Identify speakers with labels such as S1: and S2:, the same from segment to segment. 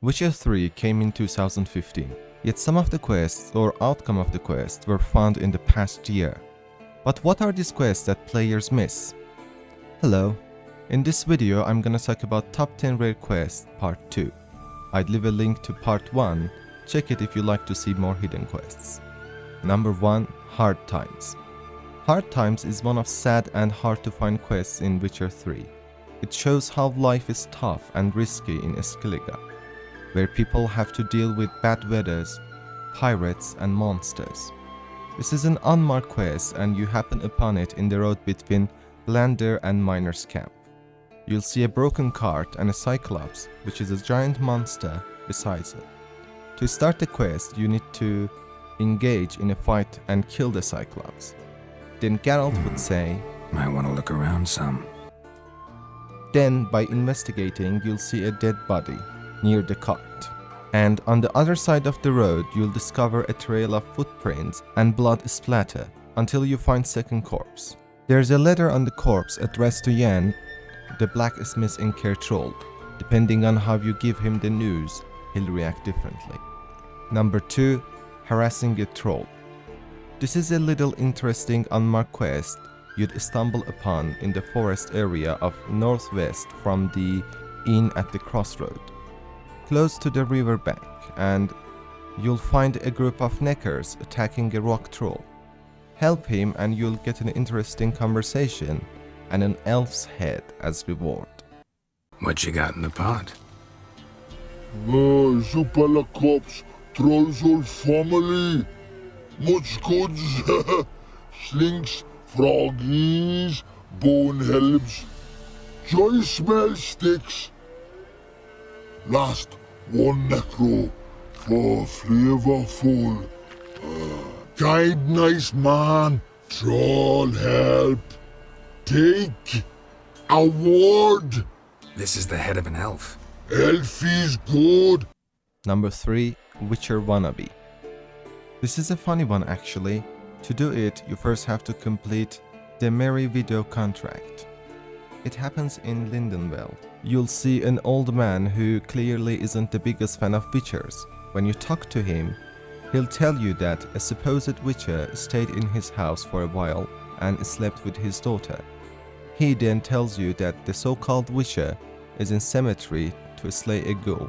S1: Witcher 3 came in 2015, yet some of the quests or outcome of the quests were found in the past year. But what are these quests that players miss? Hello, in this video I'm gonna talk about top 10 rare quests part 2. I'd leave a link to part 1, check it if you like to see more hidden quests. Number 1. Hard Times. Hard Times is one of sad and hard to find quests in Witcher 3. It shows how life is tough and risky in Skellige, where people have to deal with bad weathers, pirates and monsters. This is an unmarked quest and you happen upon it in the road between Blander and Miner's Camp. You'll see a broken cart and a Cyclops, which is a giant monster, besides it. To start the quest, you need to engage in a fight and kill the Cyclops. Then Geralt would say,
S2: "Might want to look around some."
S1: Then, by investigating, you'll see a dead body near the cart. And on the other side of the road, you'll discover a trail of footprints and blood splatter until you find second corpse. There's a letter on the corpse addressed to Yen, the blacksmith in Kertrol. Depending on how you give him the news, he'll react differently. Number 2. Harassing a troll. This is a little interesting unmarked quest you'd stumble upon in the forest area of northwest from the inn at the crossroad, close to the river bank, and you'll find a group of neckers attacking a rock troll. Help him and you'll get an interesting conversation and an elf's head as reward.
S2: What you got in the pot?
S3: Super cops, trolls whole family. Much goods. Slinks, froggies, bone helps. Joy smell sticks. Last one necro for flavorful. Guide nice man, troll help. Take award.
S2: This is the head of an elf.
S3: Elf is good.
S1: Number 3. Witcher Wannabe. This is a funny one actually. To do it, you first have to complete the Merry Video contract. It happens in Lindenville. You'll see an old man who clearly isn't the biggest fan of witchers. When you talk to him, he'll tell you that a supposed witcher stayed in his house for a while and slept with his daughter. He then tells you that the so-called witcher is in cemetery to slay a ghoul.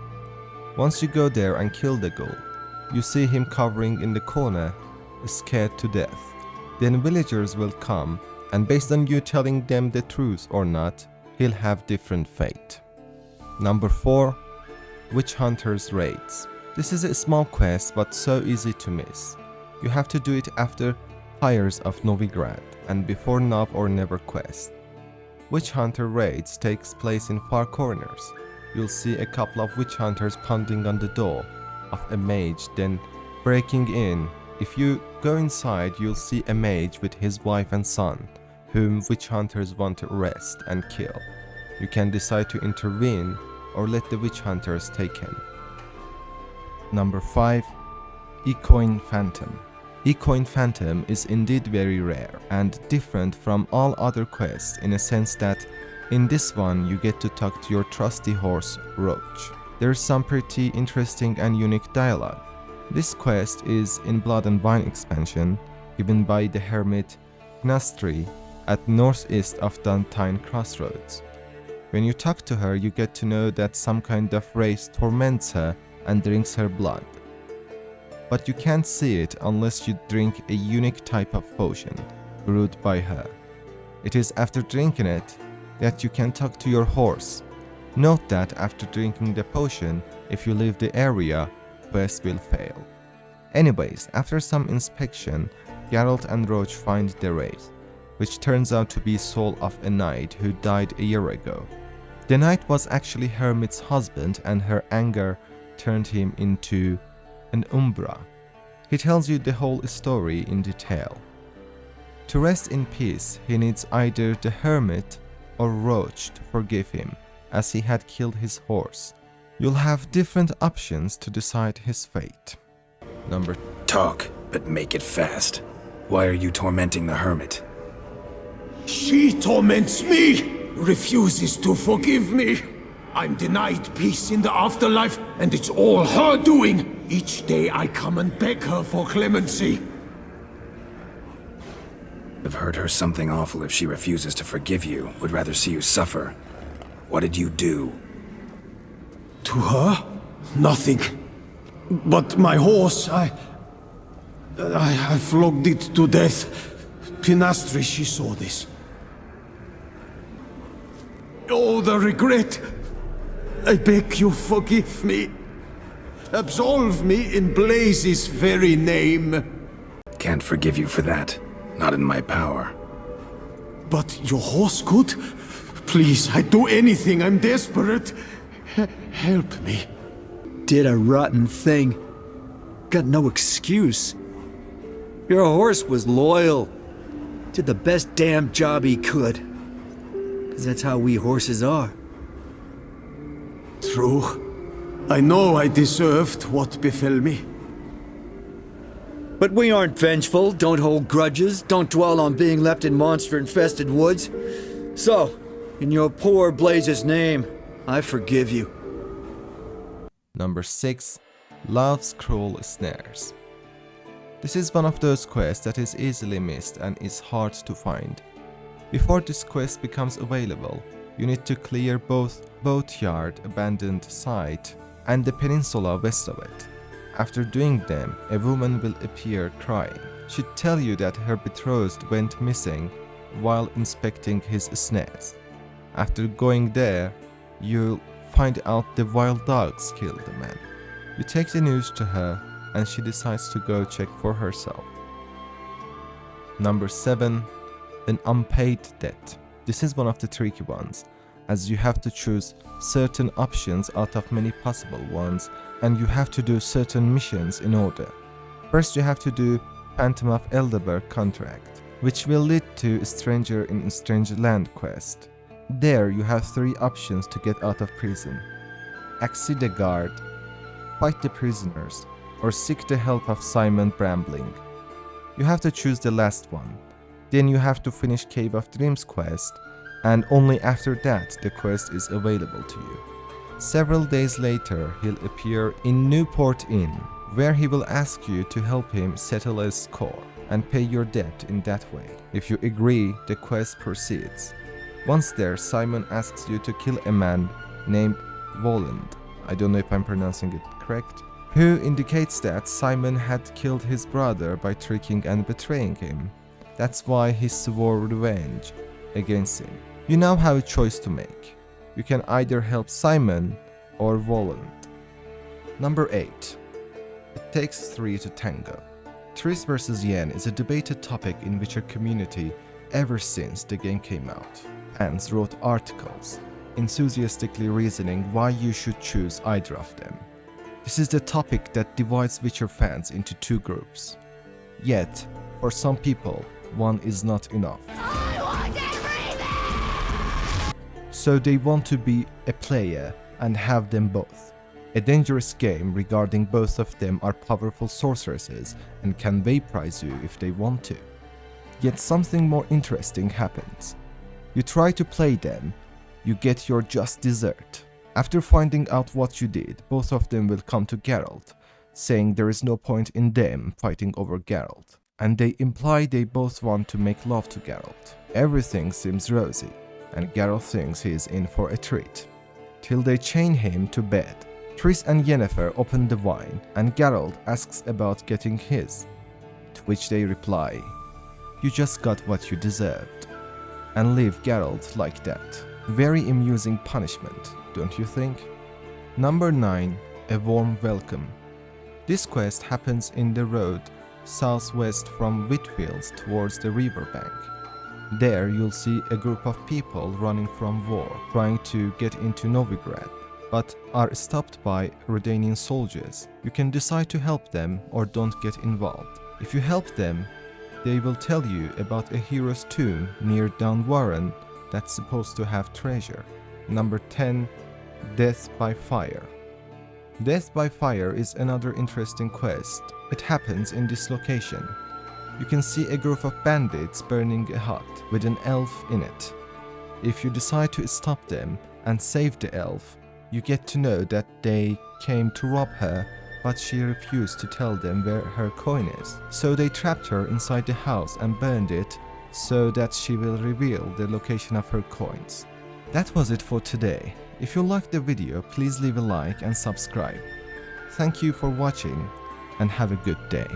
S1: Once you go there and kill the ghoul, you see him cowering in the corner, scared to death. Then villagers will come, and based on you telling them the truth or not, he'll have different fate. Number 4. Witch Hunters Raids. This is a small quest but so easy to miss. You have to do it after Pyres of Novigrad and before Now or Never quest. Witch Hunter Raids takes place in far corners. You'll see a couple of witch hunters pounding on the door of a mage, then breaking in. If you go inside, you'll see a mage with his wife and son, whom witch hunters want to arrest and kill. You can decide to intervene or let the witch hunters take him. Number 5. Equine Phantom. Equine Phantom is indeed very rare and different from all other quests in a sense that in this one you get to talk to your trusty horse Roach. There's some pretty interesting and unique dialogue. This quest is in Blood and Wine expansion given by the hermit Gnastri at northeast of Dantine Crossroads. When you talk to her, you get to know that some kind of race torments her and drinks her blood. But you can't see it unless you drink a unique type of potion brewed by her. It is after drinking it that you can talk to your horse. Note that after drinking the potion, if you leave the area, quest will fail. Anyways, after some inspection, Geralt and Roach find the wraith, which turns out to be soul of a knight who died a year ago. The knight was actually Hermit's husband and her anger turned him into an Umbra. He tells you the whole story in detail. To rest in peace, he needs either the hermit or Roach to forgive him, as he had killed his horse. You'll have different options to decide his fate. Number
S2: Talk, but make it fast. Why are you tormenting the hermit?
S4: She torments me, refuses to forgive me. I'm denied peace in the afterlife, and it's all her doing. Each day I come and beg her for clemency.
S2: I've heard her something awful if she refuses to forgive you, would rather see you suffer. What did you do?
S4: To her? Nothing. But my horse, I flogged it to death. Pinastri, she saw this. Oh, the regret. I beg you, forgive me. Absolve me in Blaze's very name.
S2: Can't forgive you for that. Not in my power.
S4: But your horse could? Please, I'd do anything. I'm desperate. Help me.
S5: Did a rotten thing. Got no excuse. Your horse was loyal. Did the best damn job he could. 'Cause that's how we horses are.
S4: True. I know I deserved what befell me.
S5: But we aren't vengeful, don't hold grudges, don't dwell on being left in monster-infested woods. So, in your poor Blaze's name, I forgive you.
S1: Number 6. Love's Cruel Snares. This is one of those quests that is easily missed and is hard to find. Before this quest becomes available, you need to clear both Boatyard abandoned site and the peninsula west of it. After doing them, a woman will appear crying. She'd tell you that her betrothed went missing while inspecting his snares. After going there, you'll find out the wild dogs killed the man. You take the news to her and she decides to go check for herself. Number 7. An unpaid debt. This is one of the tricky ones, as you have to choose certain options out of many possible ones, and you have to do certain missions in order. First you have to do Phantom of Elderberg contract, which will lead to Stranger in Strange Land quest. There you have 3 options to get out of prison: exit the guard, fight the prisoners, or seek the help of Simon Brambling. You have to choose the last one. Then you have to finish Cave of Dreams quest, and only after that the quest is available to you. Several days later he'll appear in Newport Inn, where he will ask you to help him settle a score and pay your debt in that way. If you agree, the quest proceeds. Once there, Simon asks you to kill a man named Voland, I don't know if I'm pronouncing it correct, who indicates that Simon had killed his brother by tricking and betraying him. That's why he swore revenge against him. You now have a choice to make. You can either help Simon or Voland. Number 8. It takes 3 to tango. Triss vs Yen is a debated topic in Witcher community ever since the game came out. Fans wrote articles, enthusiastically reasoning why you should choose either of them. This is the topic that divides Witcher fans into 2 groups. Yet, for some people, one is not enough. So they want to be a player and have them both. A dangerous game regarding both of them are powerful sorceresses and can vaporize you if they want to. Yet something more interesting happens. You try to play them, you get your just dessert. After finding out what you did, both of them will come to Geralt, saying there is no point in them fighting over Geralt, and they imply they both want to make love to Geralt. Everything seems rosy, and Geralt thinks he is in for a treat. Till they chain him to bed. Triss and Yennefer open the wine, and Geralt asks about getting his, to which they reply, "You just got what you deserved," and leave Geralt like that. Very amusing punishment, don't you think? Number 9. A Warm Welcome. This quest happens in the road southwest from Whitfields towards the riverbank. There you'll see a group of people running from war, trying to get into Novigrad, but are stopped by Redanian soldiers. You can decide to help them or don't get involved. If you help them, they will tell you about a hero's tomb near Downwarren that's supposed to have treasure. Number 10. Death by Fire. Death by Fire is another interesting quest. It happens in this location. You can see a group of bandits burning a hut with an elf in it. If you decide to stop them and save the elf, You get to know that they came to rob her, but she refused to tell them where her coin is. So they trapped her inside the house and burned it so that she will reveal the location of her coins. That was it for today. If you liked the video, please leave a like and subscribe. Thank you for watching and have a good day.